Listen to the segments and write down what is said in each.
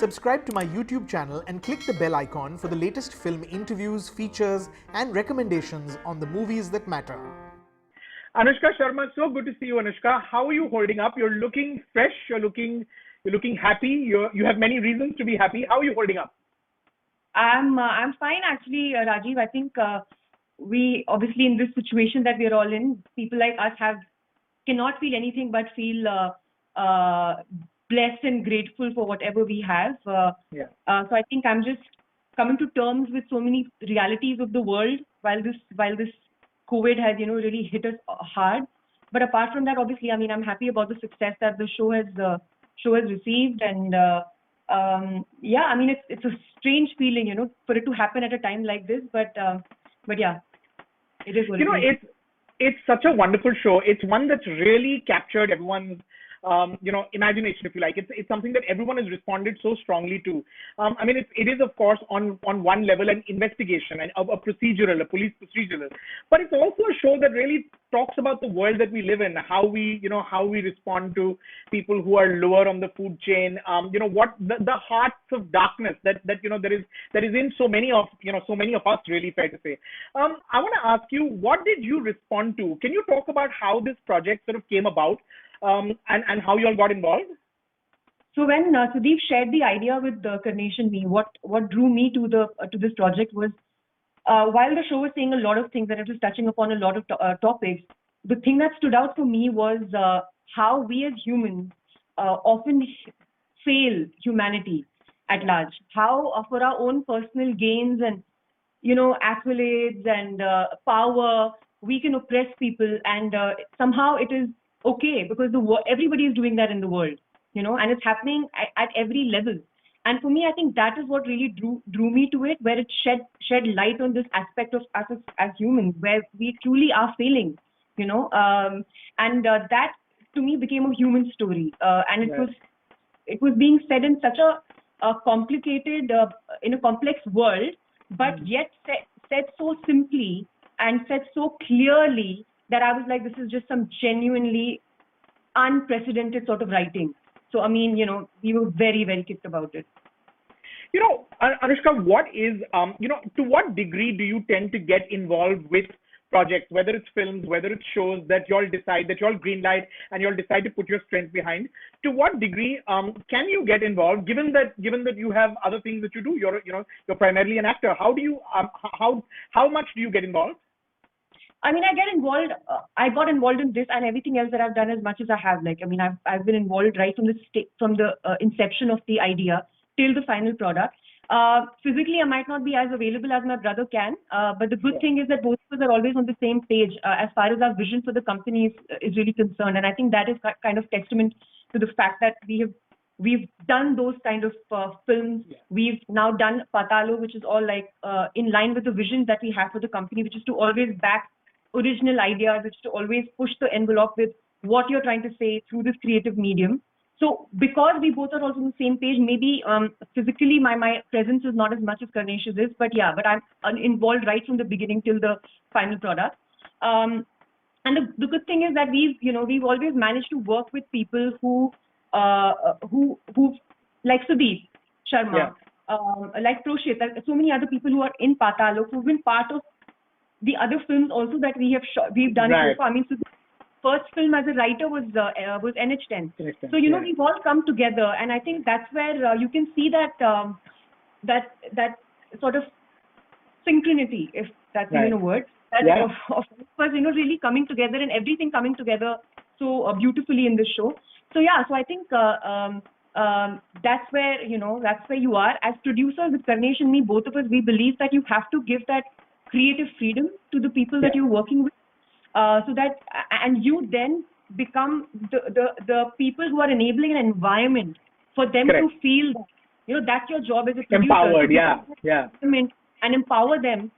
Subscribe to my YouTube channel and click the bell icon for the latest film interviews, features, and recommendations on the movies that matter. Anushka Sharma, so good to see you, Anushka. How are you holding up? You're looking fresh. You're looking happy. You have many reasons to be happy. How are you holding up? I'm fine actually, Rajiv. I think we obviously in this situation that we're all in, people like us cannot feel anything but feel blessed and grateful for whatever we have. So I think I'm just coming to terms with so many realities of the world while this COVID has really hit us hard. But apart from that, obviously, I mean, I'm happy about the success that the show has received, and I mean, it's a strange feeling, for it to happen at a time like this. But yeah, it is what it is. It's such a wonderful show. It's one that's really captured everyone's imagination, if you like. It's something that everyone has responded so strongly to. I mean, it is of course on one level an investigation and a police procedural, but it's also a show that really talks about the world that we live in, how we respond to people who are lower on the food chain. What the hearts of darkness that there is in so many of us, really, fair to say. I want to ask you, what did you respond to? Can you talk about how this project sort of came about? And how you all got involved? So when Sudeep shared the idea with Karnesh and me, what drew me to this project was while the show was saying a lot of things and it was touching upon a lot of topics, the thing that stood out for me was how we as humans often fail humanity at large. How for our own personal gains and accolades and power, we can oppress people, and somehow it is okay because everybody is doing that in the world, and it's happening at every level. And for me, I think that is what really drew me to it, where it shed light on this aspect of us as humans, where we truly are failing, and that to me became a human story, and it was being said in such a complicated, in a complex world, but yet said so simply and said so clearly that I was like, this is just some genuinely unprecedented sort of writing. So, I mean, we were very, very kicked about it. Anushka, what is, to what degree do you tend to get involved with projects, whether it's films, whether it's shows that you all greenlight and you all decide to put your strength behind? To what degree can you get involved, given that you have other things that you do? You're primarily an actor. How do you, how much do you get involved? I mean, I got involved in this and everything else that I've done as much as I have. Like, I mean, I've been involved right from the inception of the idea till the final product. Physically, I might not be as available as my brother can, but the good thing is that both of us are always on the same page as far as our vision for the company is really concerned. And I think that is kind of testament to the fact that we've done those kind of films. Yeah. We've now done Patalo, which is all like in line with the vision that we have for the company, which is to always back original ideas, which to always push the envelope with what you're trying to say through this creative medium. So because we both are also on the same page, maybe physically my presence is not as much as Karnesh's is, but I'm involved right from the beginning till the final product. And the good thing is that we've always managed to work with people who like Sudeep Sharma, like Proshit, so many other people who are in Patalo, who've been part of the other films also that we've done so far. I mean, Sudeep's first film as a writer was NH10. So we've all come together, and I think that's where you can see that that sort of synchronity, if that's even a word, of us really coming together and everything coming together so beautifully in this show. So so I think that's where you are as producers with Karnesh and me. Both of us, we believe that you have to give that creative freedom to the people that you're working with, so that and you then become the people who are enabling an environment for them to feel that that's your job as a producer. Empowered, and empower them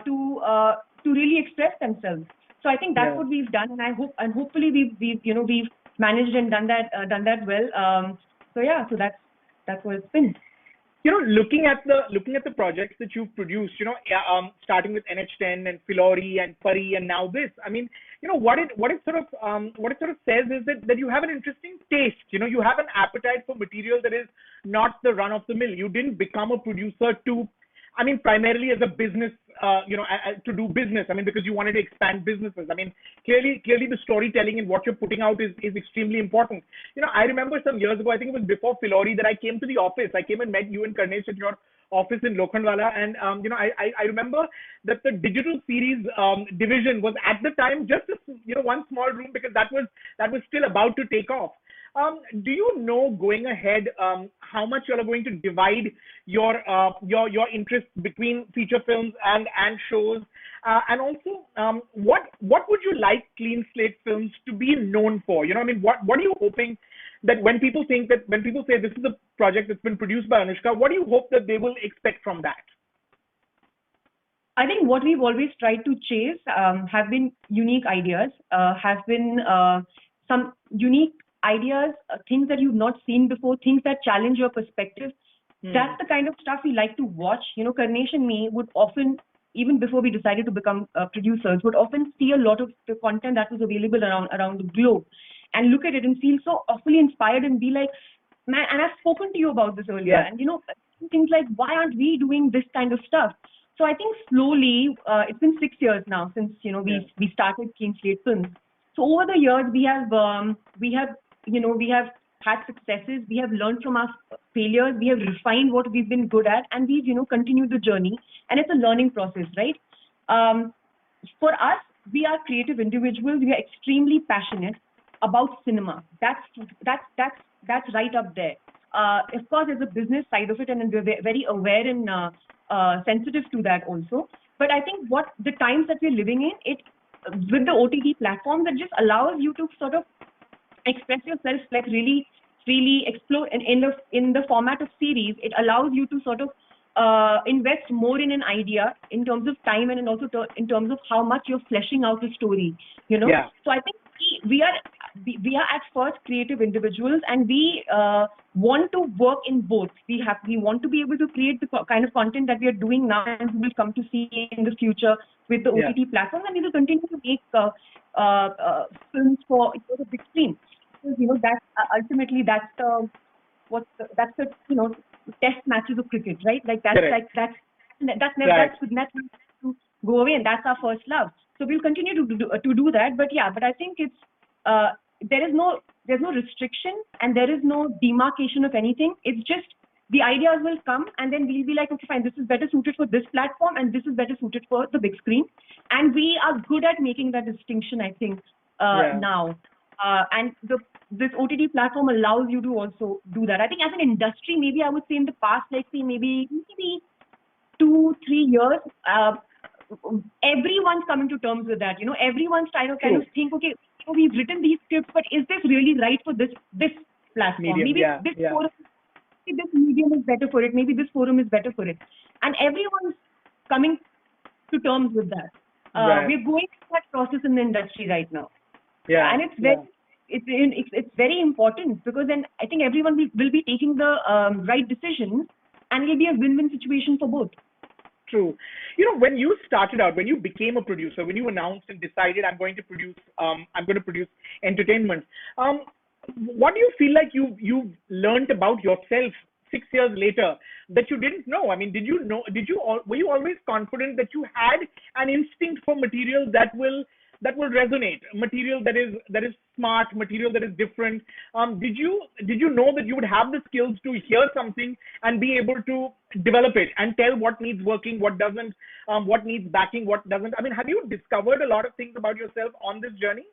to really express themselves. So I think that's what we've done, and I hope hopefully we've managed and done that well. So that's what it's been. Looking at the projects that you've produced, yeah, starting with NH10 and Filori and Pari and now this. I mean, what it sort of says is that you have an interesting taste. You have an appetite for material that is not the run of the mill. You didn't become a producer to, I mean, primarily as a business, to do business. I mean, because you wanted to expand businesses. I mean, clearly, the storytelling and what you're putting out is extremely important. I remember some years ago, I think it was before Filori, that I came to the office. I came and met you and Karnesh at your office in Lokhandwala, and I remember that the digital series division was at the time just one small room, because that was still about to take off. Do you know, going ahead, how much you are going to divide your interest between feature films and shows, and also what would you like Clean Slate Films to be known for? I mean, what are you hoping that when people say this is a project that's been produced by Anushka, what do you hope that they will expect from that? I think what we've always tried to chase have been unique ideas, have been some unique ideas, things that you've not seen before, things that challenge your perspective. That's the kind of stuff we like to watch. Karnesh and me would often, even before we decided to become producers, would often see a lot of the content that was available around the globe and look at it and feel so awfully inspired and be like, man, and I've spoken to you about this earlier. Yeah. And, things like, why aren't we doing this kind of stuff? So I think slowly, it's been 6 years now since, we started Clean Slate Films. So over the years, we have had successes, we have learned from our failures, we have refined what we've been good at, and we've, continued the journey. And it's a learning process, right? For us, we are creative individuals. We are extremely passionate about cinema. That's right up there. Of course, there's a business side of it, and we're very aware and sensitive to that also. But I think what the times that we're living in, with the OTT platforms, it just allows you to sort of express yourself, like really explore in the format of series. It allows you to sort of invest more in an idea in terms of time and also in terms of how much you're fleshing out the story. Yeah. So I think we are at first creative individuals, and we want to work in both. We want to be able to create the kind of content that we are doing now and we will come to see in the future with the OTT platform, and we will continue to make films for the big screen. Because that's ultimately that's the test matches of cricket, right? Like that's Correct. that's to go away, and that's our first love. So we'll continue to do that. But I think it's there's no restriction and there is no demarcation of anything. It's just the ideas will come, and then we'll be like, okay, fine, this is better suited for this platform, and this is better suited for the big screen. And we are good at making that distinction, I think, now. And this OTT platform allows you to also do that. I think as an industry, maybe I would say in the past, like say maybe 2-3 years, everyone's coming to terms with that. Everyone's trying to kind of think, okay, we've written these scripts, but is this really right for this platform? Medium, Forum, maybe this medium is better for it. Maybe this forum is better for it. And everyone's coming to terms with that. Right. We're going through that process in the industry right now. Yeah. And it's very important, because then I think everyone will be taking the right decisions, and it'll be a win-win situation for both. True. When you started out, when you became a producer, when you announced and decided I'm going to produce entertainment, what do you feel like you've learned about yourself 6 years later that you didn't know? I mean, were you always confident that you had an instinct for material that will resonate, material that is smart, material that is different? Did you know that you would have the skills to hear something and be able to develop it and tell what needs working, what doesn't, what needs backing, what doesn't? I mean, have you discovered a lot of things about yourself on this journey?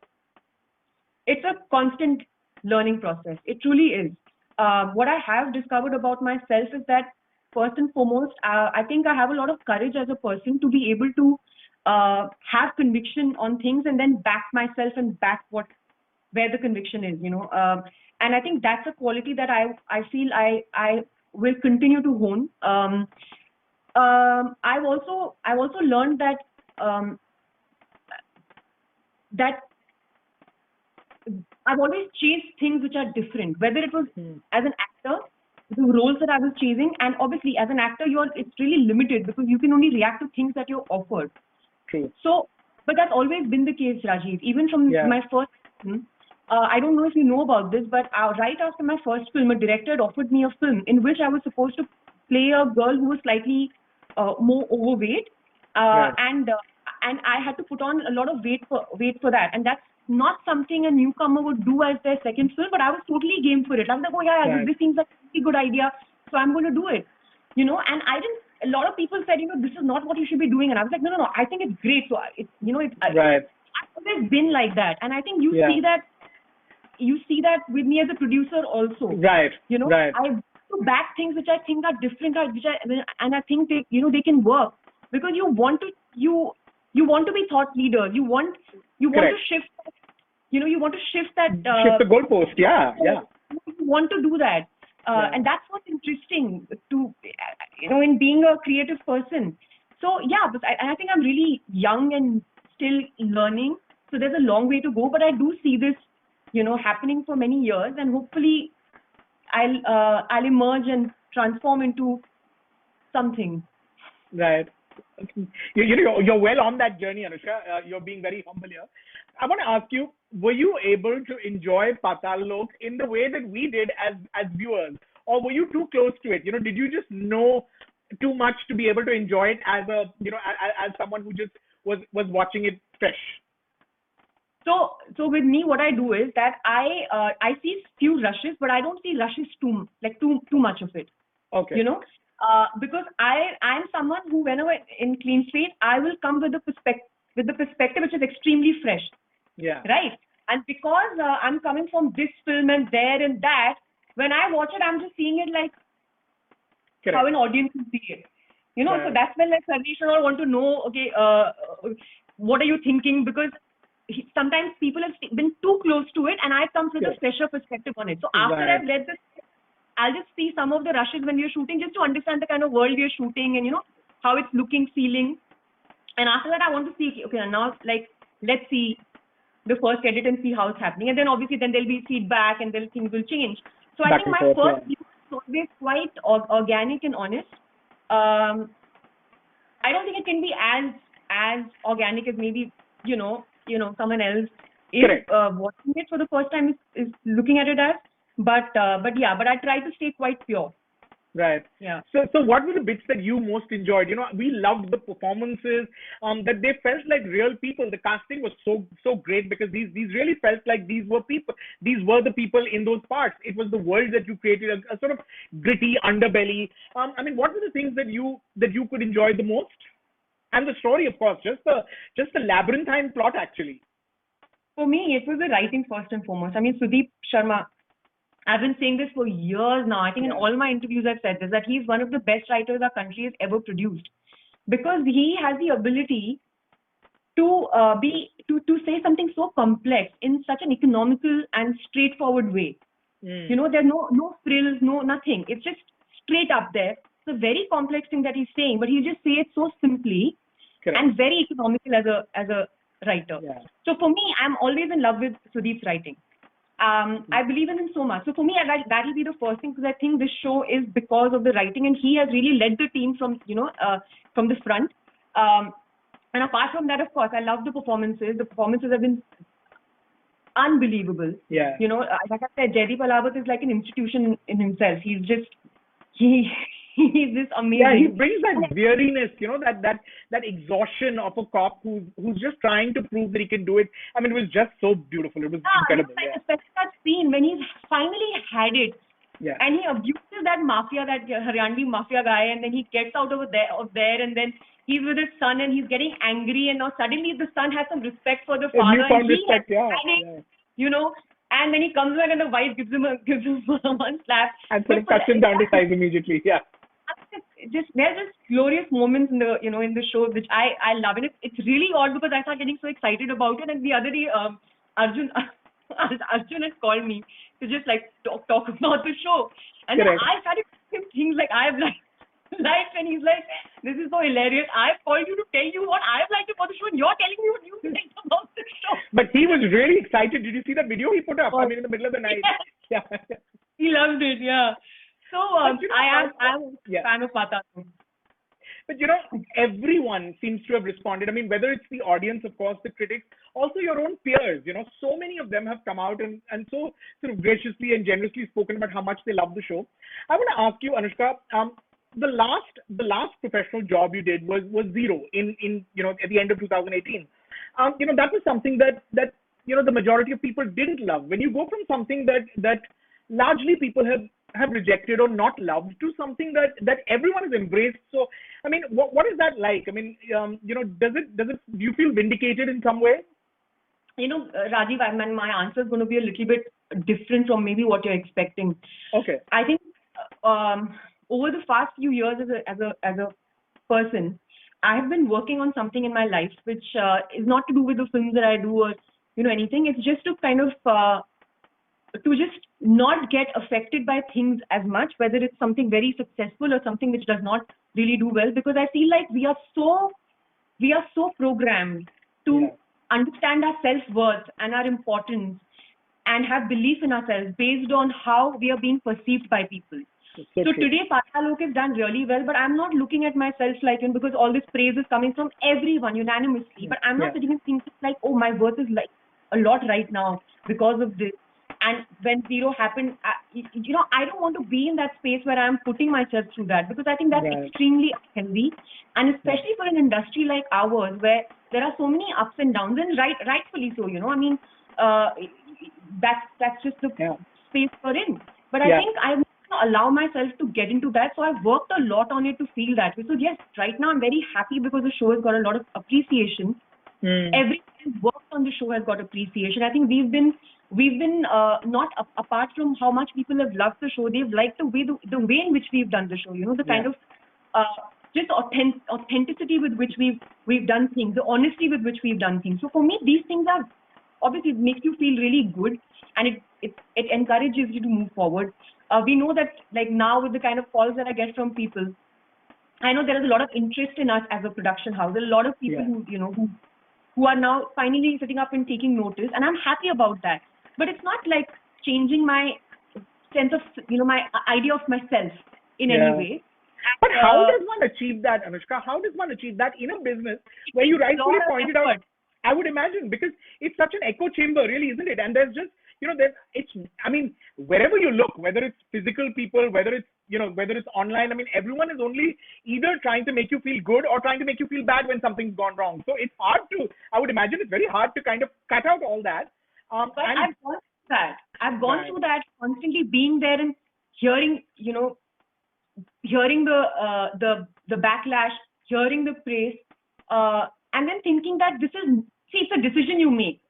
It's a constant learning process. It truly is. What I have discovered about myself is that, first and foremost, I think I have a lot of courage as a person to be able to have conviction on things and then back myself and back where the conviction is, and I think that's a quality that I feel I will continue to hone. I've also learned that that I've always chased things which are different, whether it was as an actor roles that I was chasing. And obviously, as an actor, it's really limited because you can only react to things that you're offered. True. So, but that's always been the case, Rajiv. Even from my first film, I don't know if you know about this, but right after my first film, a director had offered me a film in which I was supposed to play a girl who was slightly more overweight, and I had to put on a lot of weight for that, and that's not something a newcomer would do as their second film. But I was totally game for it. I was like, oh yeah, this seems like a pretty good idea, so I'm going to do it. You know, and I didn't. A lot of people said, you know, this is not what you should be doing, and I was like, no, I think it's great. So it's, you know, right. I've always been like that, and I think you see that. You see that with me as a producer also. Right. You know, right. I to back things which I think are different, and I think they, you know, they can work because you want to be thought leaders. You want to shift. You know, you want to shift that. Shift the goalpost. Yeah. You want to do that. And that's what's interesting to, you know, in being a creative person. So yeah, but I think I'm really young and still learning. So there's a long way to go, but I do see this, you know, happening for many years, and hopefully I'll emerge and transform into something. Right. You're well on that journey, Anushka. You're being very humble here. I want to ask you, were you able to enjoy Paatal Lok in the way that we did as viewers, or were you too close to it? You know, did you just know too much to be able to enjoy it as a, you know, as someone who just was watching it fresh? So with me, what I do is that I see few rushes, but I don't see rushes too much of it. Okay. You know, because I'm someone who, whenever in Clean Slate, I will come with the perspective which is extremely fresh. Yeah. Right. And because I'm coming from this film and there and that, when I watch it, I'm just seeing it like how an audience will see it. You know, so that's when like Sarvesh and all want to know, okay, what are you thinking? Because sometimes people have been too close to it, and I come with a fresher perspective on it. So after I've read this, I'll just see some of the rushes when we're shooting, just to understand the kind of world we're shooting and, you know, how it's looking, feeling. And after that, I want to see, okay, now like let's see the first edit and see how it's happening. And then obviously then there'll be feedback and then things will change. So I think my first view is always quite organic and honest. I don't think it can be as organic as maybe, you know, someone else is watching it for the first time is looking at it as. But I try to stay quite pure. Right. Yeah. So what were the bits that you most enjoyed? You know, we loved the performances. That they felt like real people. The casting was so great because these really felt like these were people. These were the people in those parts. It was the world that you created, a sort of gritty underbelly. I mean, what were the things that you could enjoy the most? And the story, of course, just the labyrinthine plot, actually. For me, it was the writing first and foremost. I mean, Sudeep Sharma, I've been saying this for years now. I think in all my interviews I've said this, that he's one of the best writers our country has ever produced, because he has the ability to say something so complex in such an economical and straightforward way. You know, there's no frills, no nothing. It's just straight up there. It's a very complex thing that he's saying, but he just say it so simply and very economical as a writer. Yeah. So for me, I'm always in love with Sudeep's writing. I believe in him so much. So for me, that'll be the first thing, because I think this show is because of the writing, and he has really led the team from the front. And apart from that, of course, I love the performances. The performances have been unbelievable. Yeah. You know, like I said, Jaideep Ahlawat is like an institution in himself. He's just he's just amazing. Yeah, he brings that weariness, you know, that exhaustion of a cop who's just trying to prove that he can do it. I mean, it was just so beautiful. It was incredible. Especially that scene when he's finally had it. Yeah. And he abuses that Haryanvi mafia guy, and then he gets out of there, and then he's with his son, and he's getting angry, and now suddenly the son has some respect for the father. And respect, you know, and then he comes back and the wife gives him one slap. And sort of cuts him down to size immediately. Yeah. There's just glorious moments in the show which I love, and it's really odd because I started getting so excited about it, and the other day Arjun had called me to just like talk about the show, and then I started saying things like I've liked, and he's like, this is so hilarious. I've called you to tell you what I've liked about the show, and you're telling me what you think about the show. But he was really excited. Did you see that video he put up? I mean, in the middle of the night. Yeah. He loved it. Yeah. So But you know, I'm a yeah. fan of Pata. But you know, everyone seems to have responded. I mean, whether it's the audience, of course, the critics, also your own peers. You know, so many of them have come out and so sort of graciously and generously spoken about how much they love the show. I want to ask you, Anushka, the last professional job you did was Zero in you know at the end of 2018. You know, that was something that you know the majority of people didn't love. When you go from something that largely people have rejected or not loved to something that everyone has embraced. So, I mean, what is that like? I mean, you know, do you feel vindicated in some way? You know, Rajiv, my answer is going to be a little bit different from maybe what you're expecting. Okay. I think over the past few years as a person, I have been working on something in my life which is not to do with the films that I do or you know anything. It's just to kind of to just not get affected by things as much, whether it's something very successful or something which does not really do well, because I feel like we are so programmed to Yeah. understand our self-worth and our importance and have belief in ourselves based on how we are being perceived by people. So So true. today, Patalok is done really well, but I'm not looking at myself like, you know, because all this praise is coming from everyone unanimously. But I'm not Yeah. sitting and thinking like, oh, my worth is like a lot right now because of this. And when Zero happened, you know, I don't want to be in that space where I'm putting myself through that, because I think that's Right. extremely healthy. And especially for an industry like ours, where there are so many ups and downs, and rightfully so, you know, I mean, uh, that's just the Yeah. space we're in. But I Yeah. think I'm to allow myself to get into that. So I've worked a lot on it to feel that way. So yes, right now I'm very happy because the show has got a lot of appreciation. Mm. Everyone who's worked on the show has got appreciation. I think we've been not apart from how much people have loved the show, they've liked the way in which we've done the show. You know, the kind Yeah. of just authenticity with which we've done things, the honesty with which we've done things. So for me, these things are obviously it makes you feel really good, and it encourages you to move forward. We know that like now with the kind of calls that I get from people, I know there is a lot of interest in us as a production house. There are a lot of people Yeah. who you know who are now finally sitting up and taking notice, and I'm happy about that. But it's not like changing my sense of you know my idea of myself in Yeah. any way. But how Uh, does one achieve that, Anushka? How does one achieve that in a business where you rightfully lot of pointed out? effort. I would imagine, because it's such an echo chamber, really, isn't it? And there's just, you know, it's, I mean, wherever you look, whether it's physical people, whether it's, you know, whether it's online, I mean, everyone is only either trying to make you feel good or trying to make you feel bad when something's gone wrong. So it's hard to, I would imagine it's very hard to kind of cut out all that. But And I've gone through that. I've gone Right. through that, constantly being there and hearing, you know, hearing the backlash, hearing the praise, and then thinking that this is see, it's a decision you make.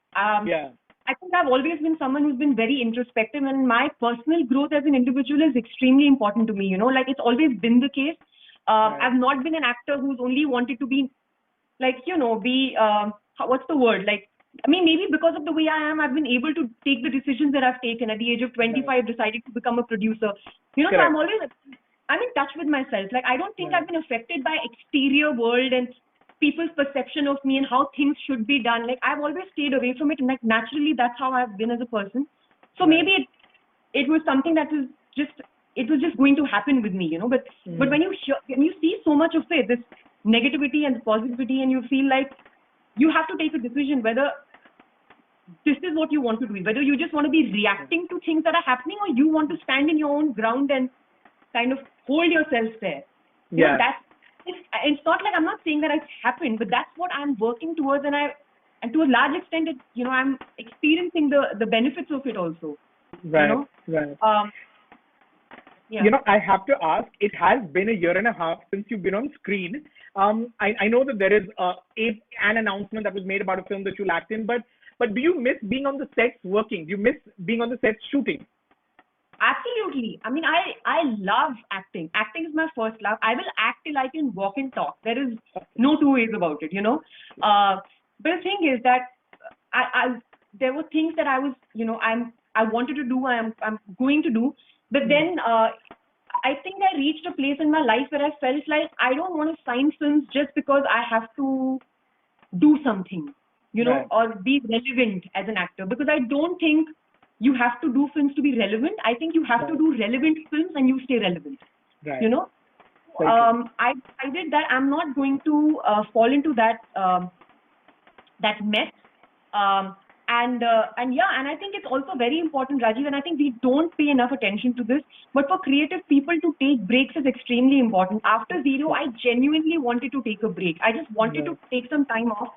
yeah, I think I've always been someone who's been very introspective, and my personal growth as an individual is extremely important to me. You know, like it's always been the case. Right. I've not been an actor who's only wanted to be like you know be what's the word like. I mean, maybe because of the way I am, I've been able to take the decisions that I've taken. At the age of 25, decided to become a producer. You know, so Correct. I'm in touch with myself. Like, I don't think Right. I've been affected by exterior world and people's perception of me and how things should be done. Like, I've always stayed away from it. And like, naturally, that's how I've been as a person. So Right. maybe it was something that was just going to happen with me, you know. But when you see so much of it, this negativity and positivity, and you feel like you have to take a decision whether this is what you want to do, whether you just want to be reacting to things that are happening, or you want to stand in your own ground and kind of hold yourself there. You know, Yeah. it's not like I'm not saying that it's happened, but that's what I'm working towards, and to a large extent, you know, I'm experiencing the benefits of it also. Right. You know, Right. yeah. You know, I have to ask, it has been a year and a half since you've been on screen. I know that there is an announcement that was made about a film that you'll act in, but do you miss being on the sets working? Do you miss being on the sets shooting? Absolutely. I mean, I love acting. Acting is my first love. I will act till I can walk and talk. There is no two ways about it, you know. But the thing is that there were things that I was, you know, I wanted to do. I'm going to do. But then I think I reached a place in my life where I felt like I don't want to sign films just because I have to do something, you know, Right. or be relevant as an actor. Because I don't think you have to do films to be relevant. I think you have to do relevant films and you stay relevant. Right. You know, Very true. I decided that I'm not going to fall into that mess. And I think it's also very important, Rajiv, and I think we don't pay enough attention to this. But for creative people to take breaks is extremely important. After Zero, I genuinely wanted to take a break. I just wanted to take some time off,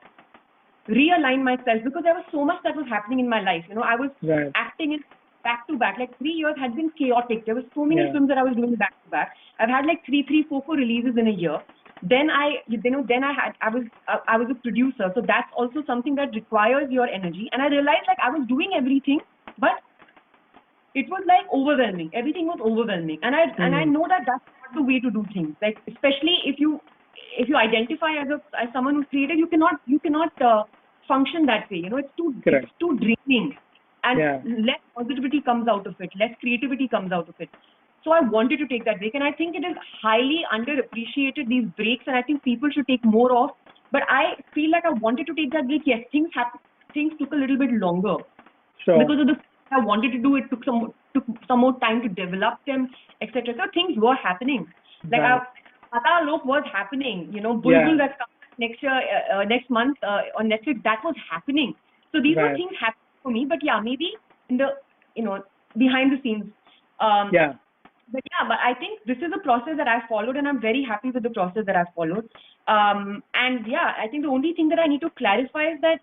realign myself, because there was so much that was happening in my life. You know, I was acting in back to back. Like 3 years had been chaotic. There were so many films that I was doing back to back. I've had like four releases in a year. Then I was a producer, so that's also something that requires your energy. And I realized like I was doing everything, but it was like overwhelming. Everything was overwhelming, and I know that that's not the way to do things. Like especially if you identify as someone who's creative, you cannot function that way. You know, it's too draining, and less positivity comes out of it, less creativity comes out of it. So I wanted to take that break, and I think it is highly underappreciated, these breaks, and I think people should take more of. But I feel like I wanted to take that break. Yes, things took a little bit longer because of the I wanted to do. It took some more time to develop them, etc. So things were happening. Like Patal Lok was happening. You know, Bulbul that's coming next month on Netflix, that was happening. So these were things happening for me. But yeah, maybe in the behind the scenes. But I think this is a process that I've followed, and I'm very happy with the process that I've followed. And yeah, I think the only thing that I need to clarify is that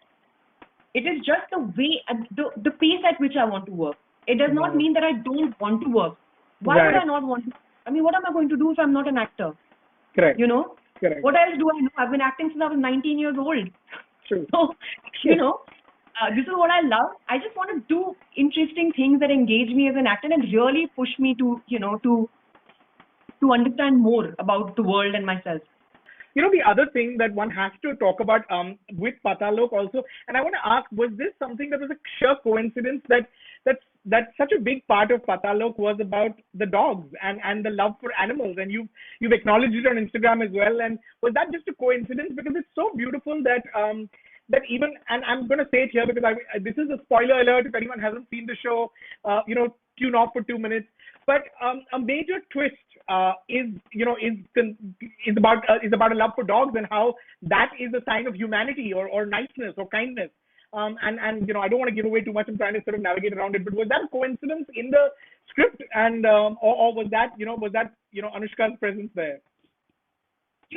it is just the way, the pace at which I want to work. It does not mean that I don't want to work. Why would I not want to? I mean, what am I going to do if I'm not an actor? Correct. You know? Correct. What else do I know? I've been acting since I was 19 years old. True. So, this is what I love. I just want to do interesting things that engage me as an actor and really push me to understand more about the world and myself. You know, the other thing that one has to talk about with Patal Lok also, and I want to ask, was this something that was a sheer coincidence that such a big part of Patal Lok was about the dogs and the love for animals, and you've acknowledged it on Instagram as well, and was that just a coincidence? Because it's so beautiful that that even, and I'm going to say it here because this is a spoiler alert if anyone hasn't seen the show, tune off for 2 minutes. But a major twist is about a love for dogs and how that is a sign of humanity or niceness or kindness. And I don't want to give away too much. I'm trying to sort of navigate around it. But was that a coincidence in the script, and or was that Anushka's presence there? I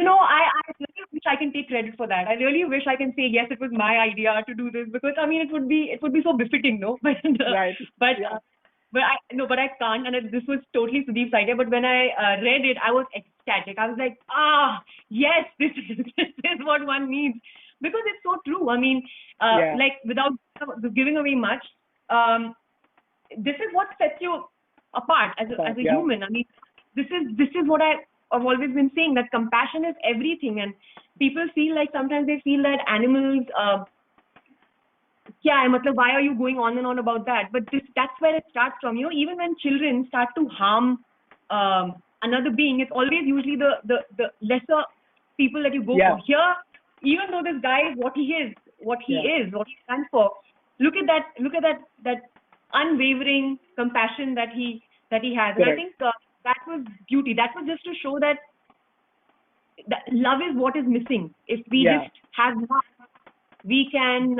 really wish I can take credit for that. I really wish I can say yes, it was my idea to do this, because I mean it would be so befitting, no? But I can't, and this was totally Sudeep's idea. But when I read it, I was ecstatic. I was like, yes, this is what one needs, because it's so true. I mean, like without giving away much, this is what sets you apart as a human. I mean, this is what I've always been saying, that compassion is everything, and people feel like sometimes they feel that animals. Why are you going on and on about that? But that's where it starts from. Even when children start to harm another being, it's always usually the lesser people that you go for. Here, even though this guy is what he is, what he stands for, look at that unwavering compassion that he has. And I think that was beauty. That was just to show that love is what is missing. If we just have love, we can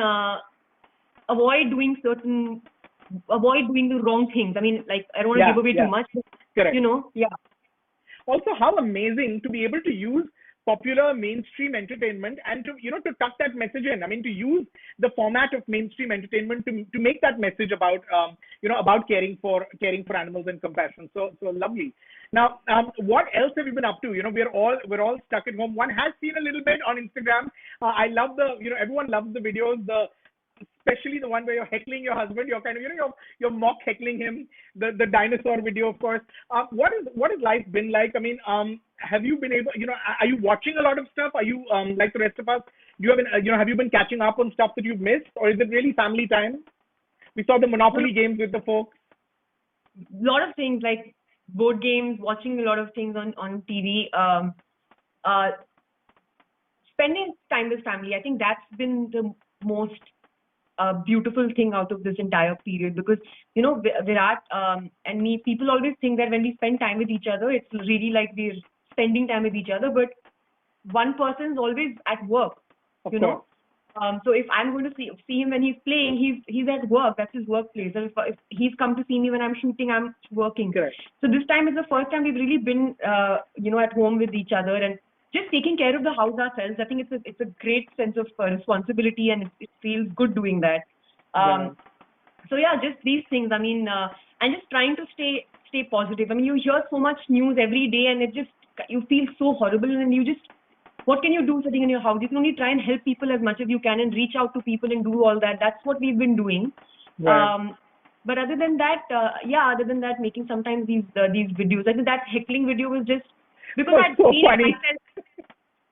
avoid doing the wrong things. I mean, like, I don't want to give away too much, but, Correct. Also, how amazing to be able to use popular mainstream entertainment and to tuck that message in. I mean, to use the format of mainstream entertainment to make that message about about caring for animals and compassion. So lovely. Now, what else have you been up to? We're all stuck at home. One has seen a little bit on Instagram. I love everyone loves the videos, especially the one where you're heckling your husband. You're kind of you're mock heckling him. The dinosaur video, of course. What has life been like? I mean, have you been able? Are you watching a lot of stuff? Are you like the rest of us? Do you have you been catching up on stuff that you've missed, or is it really family time? We saw the Monopoly games with the folks. A lot of things, like board games, watching a lot of things on TV. Spending time with family. I think that's been the most beautiful thing out of this entire period, because Virat and me, people always think that when we spend time with each other, it's really like we're spending time with each other, but one person is always at work, Of you course. know. So if I'm going to see him when he's playing, he's at work. That's his workplace. And if he's come to see me when I'm shooting, I'm working. Correct. So this time is the first time we've really been, at home with each other and just taking care of the house ourselves. I think it's a great sense of responsibility, and it feels good doing that. So yeah, just these things. I mean, and just trying to stay positive. I mean, you hear so much news every day, and you feel so horrible, and you just, what can you do sitting in your house? You can only try and help people as much as you can and reach out to people and do all that. That's what we've been doing. Right. But other than that, making sometimes these videos. I think that heckling video was just because Oh, I've so seen funny. it myself.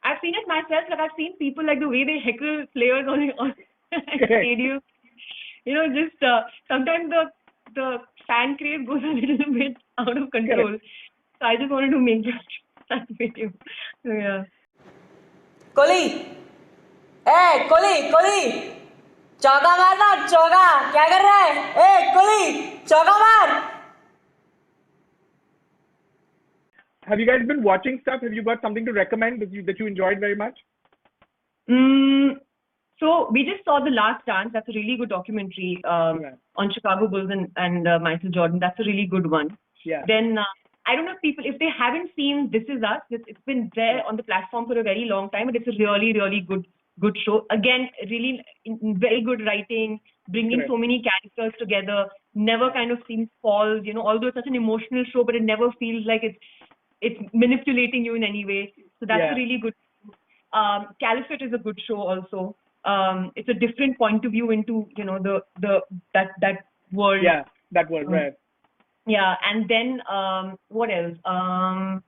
I've seen it myself. Like I've seen people, like the way they heckle players on stadium. Just sometimes the fan craze goes a little bit out of control. Correct. So I just wanted to make that video. So yeah. Kohli, ए कोहली, चौका मारना, चौका, क्या कर रहा है? ए कोहली, चौका मार. Have you guys been watching stuff? Have you got something to recommend that you enjoyed very much? So we just saw The Last Dance. That's a really good documentary on Chicago Bulls and Michael Jordan. That's a really good one. Yeah. Then I don't know if they haven't seen This Is Us. It's been there on the platform for a very long time, but it's a really, really good show. Again, really very good writing, bringing Correct. so many characters together. Never kind of seems false. Although it's such an emotional show, but it never feels like it's manipulating you in any way. So that's a really good. Caliphate is a good show also. It's a different point of view into that world. Yeah, that was right. Yeah, and then what else? I'm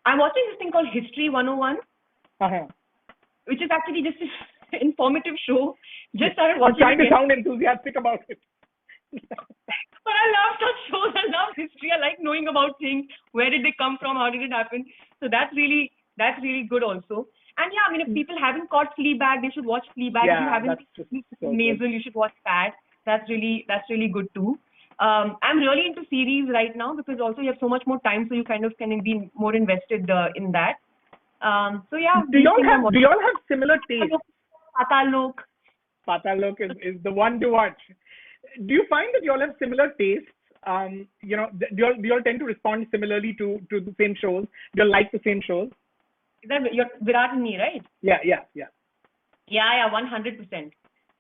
watching this thing called History 101, which is actually just an informative show. Just started I'm watching trying to it. sound enthusiastic about it. But I love such shows. I love history. I like knowing about things. Where did they come from? How did it happen? So that's really good also. And yeah, I mean, if people haven't caught Fleabag, they should watch Fleabag. Yeah, if you haven't that's seen just so Maisel, you should watch that. That's really good too. I'm really into series right now because also you have so much more time, so you kind of can be more invested in that. So yeah. Do y'all have similar tastes? Patal Lok. Patal Lok is the one to watch. Do you find that y'all have similar tastes? Do y'all tend to respond similarly to the same shows? Do y'all like the same shows? Is that Virat and me, right? Yeah. Yeah, 100%.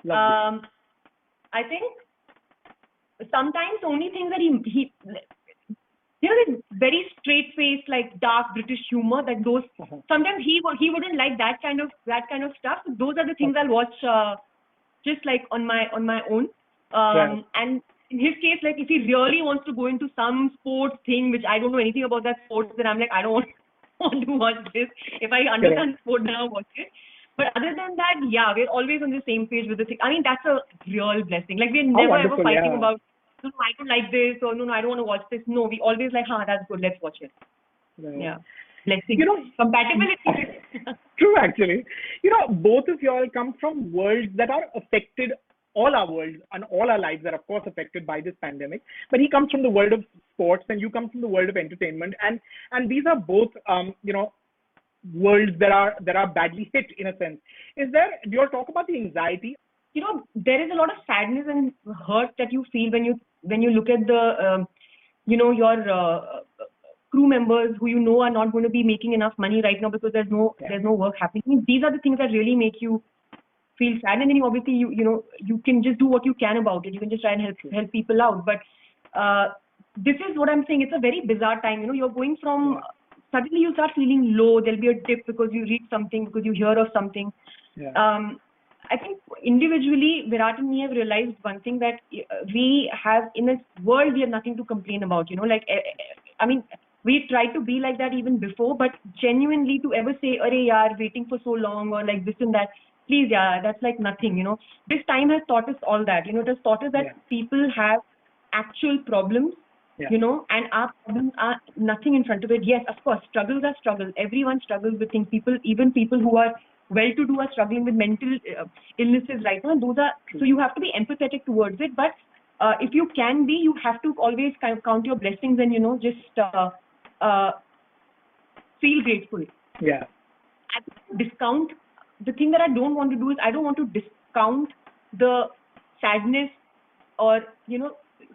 Lovely. I think sometimes the only thing that he this very straight-faced, like dark British humor, that those sometimes he wouldn't like that kind of stuff. So those are the things I'll watch just like on my own. And in his case, like if he really wants to go into some sports thing, which I don't know anything about that sports, then I'm like, I don't want to watch this. If I understand sport, then I'll watch it. But other than that, yeah, we're always on the same page with the thing. I mean, that's a real blessing. Like we're never ever fighting about, no, I don't like this, or no, I don't want to watch this. No, we always like, that's good, let's watch it. Right. Yeah. Blessing. Compatibility. True, actually. Both of y'all come from worlds that are affected. All our worlds and all our lives are, of course, affected by this pandemic. But he comes from the world of sports, and you come from the world of entertainment, and these are both, worlds that are badly hit in a sense. Do you all talk about the anxiety? There is a lot of sadness and hurt that you feel when you look at the, your crew members who are not going to be making enough money right now because there's no work happening. I mean, these are the things that really make you feel sad, and then obviously you can just do what you can about it. You can just try and help people out. But this is what I'm saying. It's a very bizarre time. You're going from suddenly you start feeling low. There'll be a dip because you read something, because you hear of something. Yeah. I think individually, Virat and me have realized one thing, that we have, in a world, we have nothing to complain about. I mean, we tried to be like that even before, but genuinely to ever say, "Arey yaar, waiting for so long," or like this and that. Please, that's like nothing. This time has taught us all that. It has taught us that people have actual problems. And our problems are nothing in front of it. Yes, of course, struggles are struggles. Everyone struggles with things. Even people who are well-to-do are struggling with mental illnesses right now. And those are, so you have to be empathetic towards it. But if you can be, you have to always kind of count your blessings and, just feel grateful. Yeah. Discount, the thing that I don't want to do is I don't want to discount the sadness or,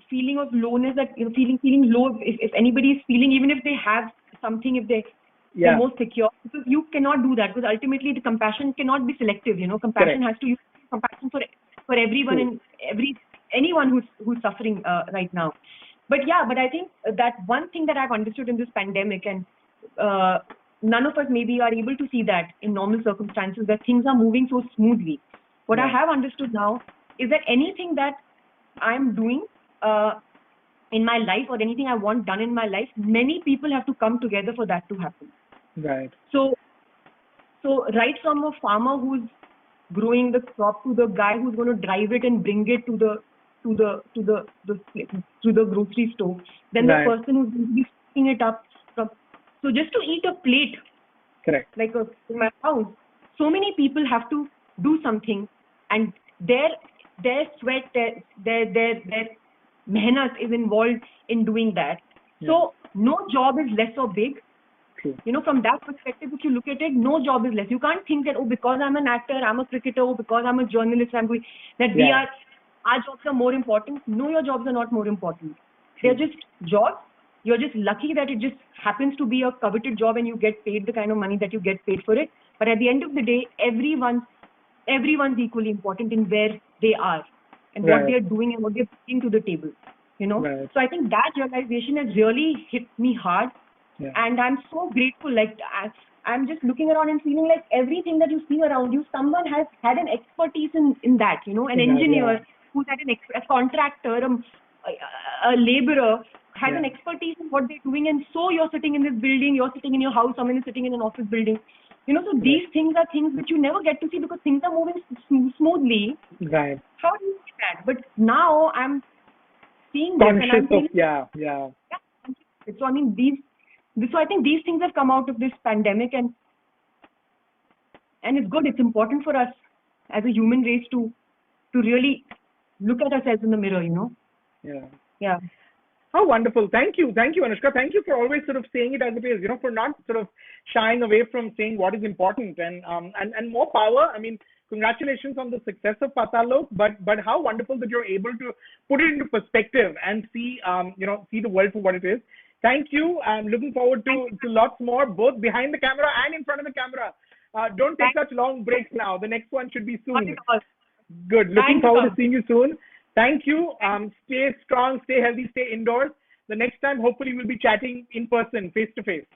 feeling of lowness that, feeling low if anybody is feeling, even if they have something, if they're more secure, because you cannot do that, because ultimately the compassion cannot be selective. Compassion has to use compassion for everyone and anyone who's suffering right now. But I think that one thing that I've understood in this pandemic, and none of us maybe are able to see that in normal circumstances, that things are moving so smoothly. What I have understood now is that anything that I'm doing in my life, or anything I want done in my life, many people have to come together for that to happen. Right. So right from a farmer who's growing the crop to the guy who's going to drive it and bring it to the grocery store, then the person who's going to be picking it up. So just to eat a plate, correct, like in my house, so many people have to do something, and their sweat, their mehnat is involved in doing that. So no job is less or big. True. From that perspective, if you look at it, no job is less. You can't think that, because I'm an actor, I'm a cricketer, because I'm a journalist, our jobs are more important. No, your jobs are not more important. They're just jobs. You're just lucky that it just happens to be a coveted job and you get paid the kind of money that you get paid for it. But at the end of the day, everyone's equally important in where they are and what they're doing and what they're bringing to the table. So I think that realization has really hit me hard. And I'm so grateful. Like, I'm just looking around and feeling like everything that you see around you, someone has had an expertise in that, an engineer who's had a contractor, a laborer has an expertise in what they're doing. And so you're sitting in this building, you're sitting in your house, someone is sitting in an office building. So these things are things which you never get to see because things are moving smoothly. Right. How do you see that? But now I'm seeing this and I'm feeling, So I mean, so I think these things have come out of this pandemic, and it's good. It's important for us as a human race to really look at ourselves in the mirror, Yeah. How wonderful. Thank you, Anushka. Thank you for always sort of saying it as it is, for not sort of shying away from saying what is important, and more power. I mean, congratulations on the success of Paatal Lok, but how wonderful that you're able to put it into perspective and see the world for what it is. Thank you. I'm looking forward to lots more, both behind the camera and in front of the camera. Don't take such long breaks now. The next one should be soon. Good. Looking forward to seeing you soon. Thank you. Stay strong, stay healthy, stay indoors. The next time, hopefully, we'll be chatting in person, face to face.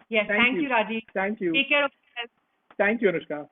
Yes. Thank you, Rajiv. Thank you. Take care of yourself. Thank you, Anushka.